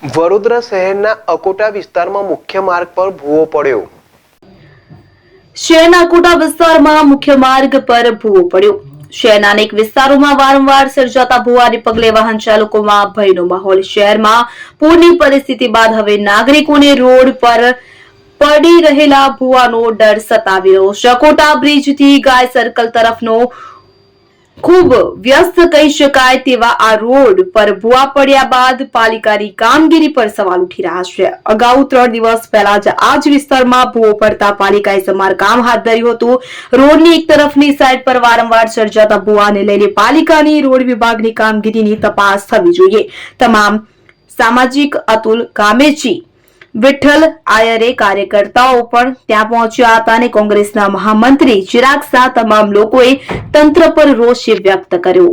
વડોદરા શહેરના અકોટા વિસ્તારમાં મુખ્ય માર્ગ પર ભૂવો પડ્યો। શહેરના અકોટા વિસ્તારમાં મુખ્ય માર્ગ પર ભૂવો પડ્યો। શહેરના અનેક વિસ્તારોમાં વારંવાર સર્જાતા ભૂવાને પગલે વાહન ચાલકોમાં ભયનો માહોલ। શહેરમાં પૂરની પરિસ્થિતિ બાદ હવે નાગરિકોને રોડ પર પડી રહેલા ભૂવાનો ડર સતાવી રહ્યો છે। અકોટા બ્રિજથી ગાય સર્કલ તરફનો ખૂબ વ્યસ્ત કહી શકાય તેવા આ રોડ પર ભૂવા પડ્યા બાદ પાલિકાની કામગીરી પર સવાલ ઉઠી રહ્યા છે। અગાઉ 3 દિવસ પહેલા જ આ જ વિસ્તારમાં ભૂવો પડતા પાલિકાએ સમારકામ હાથ ધર્યું હતું। રોડની એક તરફની સાઈડ પર વારંવાર સર્જાતા ભૂવાને લઈને પાલિકાની રોડ વિભાગની કામગીરીની તપાસ થવી જોઈએ। તમામ સામાજિક અતુલ ગામેચી વિઠ્ઠલ આયરે કાર્યકર્તાઓ પણ ત્યાં પહોંચ્યા હતા અને કોંગ્રેસના મહામંત્રી ચિરાગ શાહ તમામ લોકોએ તંત્ર પર રોષ વ્યક્ત કર્યો।